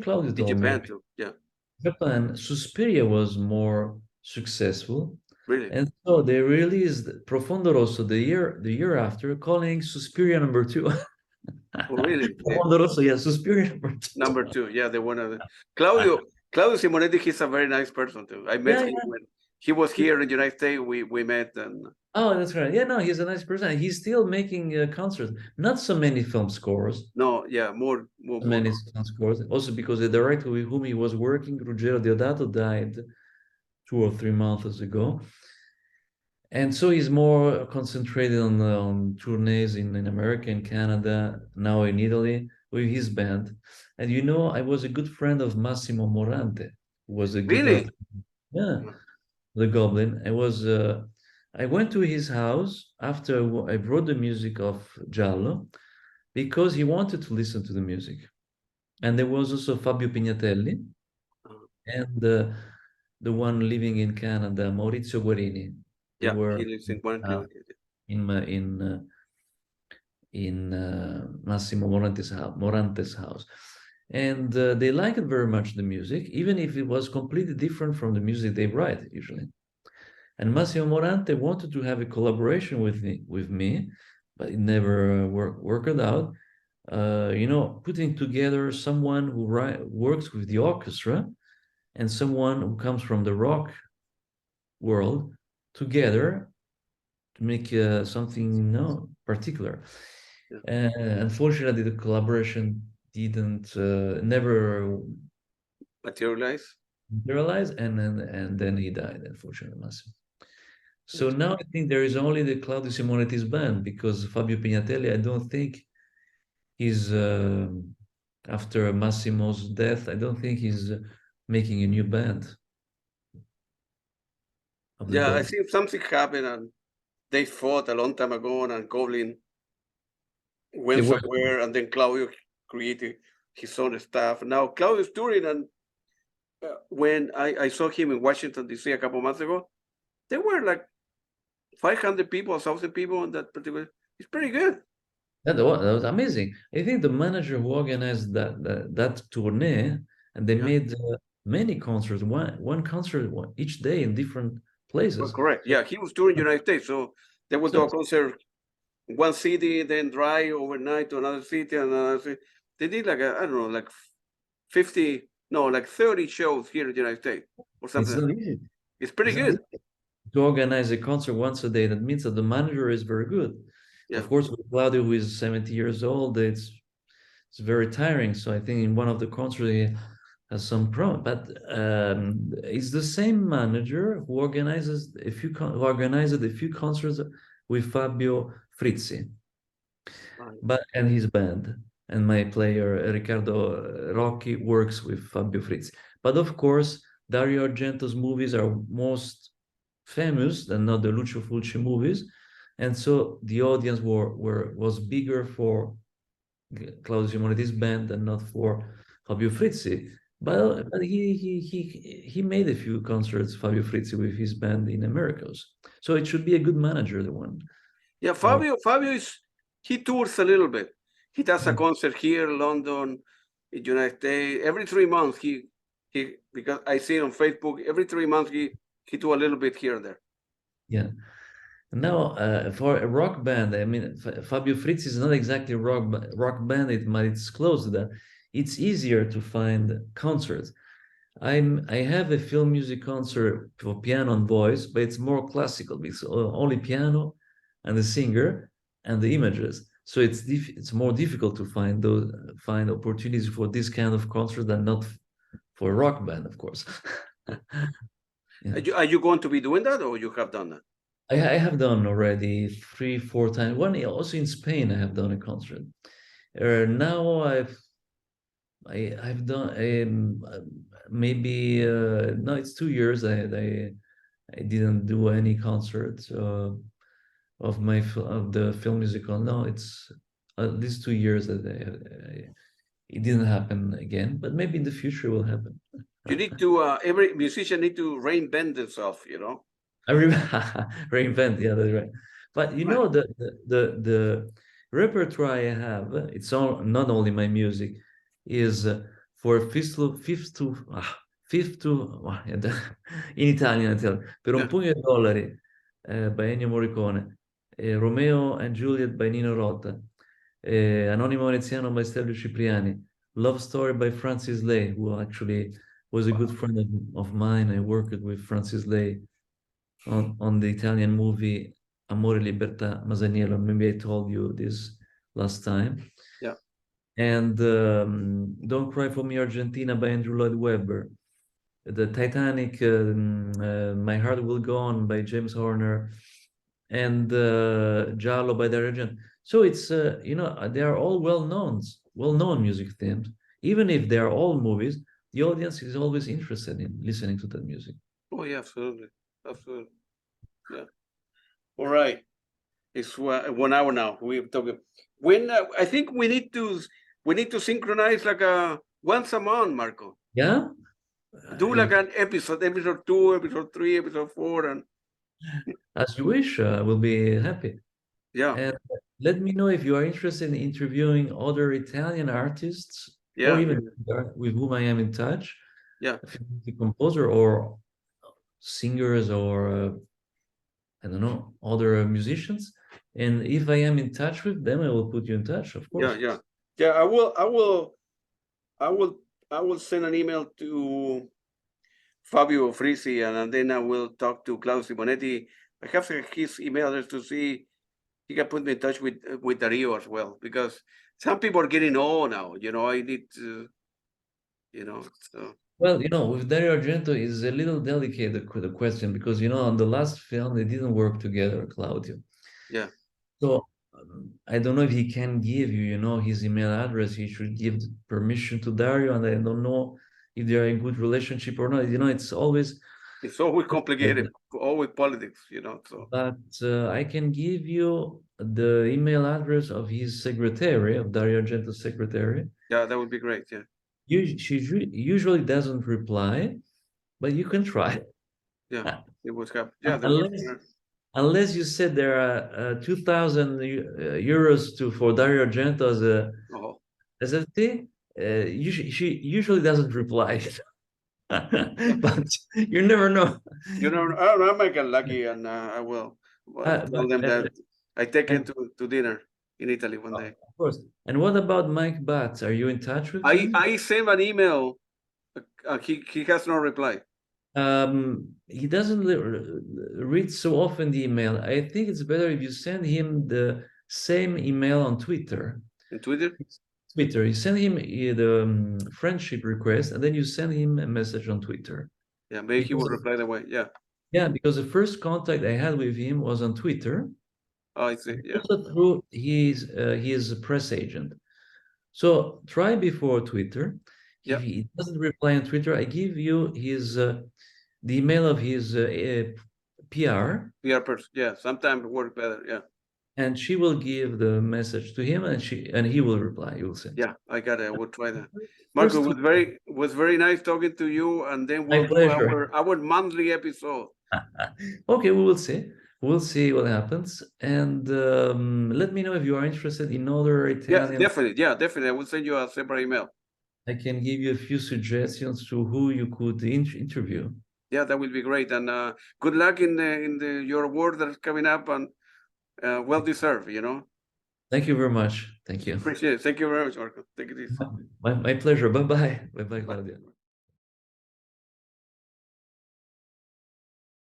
S2: Claudio told
S1: Japan
S2: me.
S1: Too, yeah.
S2: Japan, Suspiria was more successful.
S1: Really?
S2: And so they released Profondo Rosso the year after, calling Suspiria number 2.
S1: Oh, really?
S2: Profondo Rosso, yeah, Suspiria number 2.
S1: Number 2, yeah, they one of the Claudio Simonetti. He's a very nice person too. I met him when he was here in the United States. We met, and
S2: Oh, that's right. Yeah, no, he's a nice person. He's still making concerts. Not so many film scores.
S1: no, yeah, more.
S2: Many film scores. Also because the director with whom he was working, Ruggero Deodato, died 2 or 3 months ago. And so he's more concentrated on tourneys in America, in Canada, now in Italy with his band. And you know, I was a good friend of Massimo Morante, who was a guitar.
S1: Really?
S2: Yeah, the Goblin. I went to his house after I brought the music of Giallo because he wanted to listen to the music. And there was also Fabio Pignatelli and the one living in Canada, Maurizio Guarini. They
S1: Yeah,
S2: were
S1: he lives in one
S2: uh, in Massimo Morante's house. And they liked very much the music, even if it was completely different from the music they write usually. And Massimo Morante wanted to have a collaboration with me, but it never worked out. You know, putting together someone who works with the orchestra and someone who comes from the rock world together to make something particular.
S1: Yeah.
S2: Unfortunately, the collaboration didn't never
S1: Materialize.
S2: materialize, and then he died, unfortunately, Massimo. So now I think there is only the Claudio Simonetti's band because Fabio Pignatelli, I don't think he's after Massimo's death, I don't think he's making a new band of the
S1: Yeah, I
S2: Goblin.
S1: see something happened, and they fought a long time ago, and Goblin went somewhere, and then Claudio created his own stuff. Now Claudio's touring, and when I saw him in Washington D.C. a couple months ago, there were like 500 people, 1,000 people in that particular. It's pretty good.
S2: That was amazing. I think the manager who organized that tournée, and they made many concerts, one concert each day in different places.
S1: Well, correct. Yeah, he was touring the United States, so they would do a concert in one city, then drive overnight to another city, and another city. They did like I don't know, like 50, no, like 30 shows here in the United States or something.
S2: It's not easy.
S1: It's pretty good
S2: to organize a concert once a day. That means that the manager is very good. Yeah. Of course, with Claudio, who is 70 years old, it's very tiring. So I think in one of the concerts he has some problem. But it's the same manager who organized a few concerts with Fabio Frizzi, and his band. And my player Riccardo Rocchi works with Fabio Frizzi. But of course, Dario Argento's movies are most famous than not the Lucio Fulci movies, and so the audience was bigger for Claudio Simonetti's band and not for Fabio Frizzi. But he made a few concerts, Fabio Frizzi, with his band in Americas. So it should be a good manager, the one.
S1: Yeah, Fabio he tours a little bit. He does a concert here in London, in the United States. Every 3 months he because I see it on Facebook, every 3 months he do a little bit here and there.
S2: Yeah. Now, for a rock band, I mean, Fabio Frizzi is not exactly a rock band, but it's close to that. It's easier to find concerts. I have a film music concert for piano and voice, but it's more classical because only piano and the singer and the images. So it's more difficult to find opportunities for this kind of concert than not for a rock band, of course.
S1: Yeah. Are you going to be doing that, or you have done that?
S2: I have done already 3-4 times. One also in Spain, I have done a concert. Now I've done maybe no, it's 2 years. I didn't do any concerts of the film musical. No, it's at least 2 years that it didn't happen again. But maybe in the future it will happen.
S1: You need to every musician need to reinvent themselves, you know.
S2: I remember reinvent, yeah, that's right. But you know the repertoire I have, it's all not only my music, is for fifth to in Italian, per un pugno di dollari by Ennio Morricone, Romeo and Juliet by Nino Rota, Anonimo Veneziano by Stelvio Cipriani, Love Story by Francis Lai, who actually was a good friend of mine. I worked with Francis Lai on the Italian movie Amore, Libertà, Masaniello. Maybe I told you this last time.
S1: Yeah.
S2: And Don't Cry for Me, Argentina by Andrew Lloyd Webber. The Titanic, My Heart Will Go On by James Horner, and Giallo by Dario Argento. So it's they are all well-known music themes. Even if they are all movies, the audience is always interested in listening to that music.
S1: Oh yeah, absolutely, absolutely. Yeah. All right. It's 1 hour now. We're talking. When I think we need to synchronize like once a month, Marco.
S2: Yeah.
S1: Do like an episode 2, episode 3, episode 4, and
S2: as you wish. I will be happy.
S1: yeah.
S2: And let me know if you are interested in interviewing other Italian artists,
S1: Yeah.
S2: or even with whom I am in touch.
S1: Yeah.
S2: The composer or singers or I don't know, other musicians. And if I am in touch with them, I will put you in touch, of course.
S1: Yeah. I will send an email to Fabio Frisi, and then I will talk to Claudio Simonetti. I have his email address to see he can put me in touch with Dario as well, because some people are getting old now. I need to, so.
S2: Well, with Dario Argento is a little delicate, the question, because, on the last film, they didn't work together, Claudio.
S1: Yeah.
S2: So I don't know if he can give you, his email address. He should give permission to Dario, and I don't know if they're in good relationship or not. It's always
S1: Complicated, always politics, so.
S2: But I can give you the email address of his secretary, of Dario Argento's secretary.
S1: Yeah, that would be great. Yeah.
S2: She usually doesn't reply, but you can try.
S1: Yeah, it was happen. Yeah,
S2: unless you said there are 2,000 euros for Dario Argento as a thing, she usually doesn't reply. But you never know.
S1: I might get lucky, and I will tell them that I take him to dinner in Italy one day.
S2: Of course. And what about Mike Batts? Are you in touch with him?
S1: I sent an email. He has no reply.
S2: He doesn't read so often the email. I think it's better if you send him the same email on Twitter.
S1: On Twitter?
S2: Twitter. You send him the friendship request, and then you send him a message on Twitter.
S1: Yeah, maybe he will reply that way. Yeah.
S2: Yeah, because the first contact I had with him was on Twitter.
S1: Oh, I see. Yeah.
S2: Also through his press agent. So try before Twitter.
S1: Yeah.
S2: If he doesn't reply on Twitter, I give you his the email of his PR.
S1: PR person. Yeah, sometimes it works better. Yeah.
S2: And she will give the message to him, and he will reply. You will say.
S1: Yeah, I got it. I will try that. Marco, it was very nice talking to you, and then we'll do our monthly episode.
S2: Okay, we will see. We'll see what happens, and let me know if you are interested in other Italian.
S1: Yeah, definitely. I will send you a separate email.
S2: I can give you a few suggestions to who you could interview.
S1: Yeah, that will be great, and good luck in your award that's coming up, and well deserved.
S2: Thank you very much. Thank you.
S1: Appreciate it. Thank you very much, Marco. Take it easy.
S2: My pleasure. Bye-bye. Bye-bye, Claudia.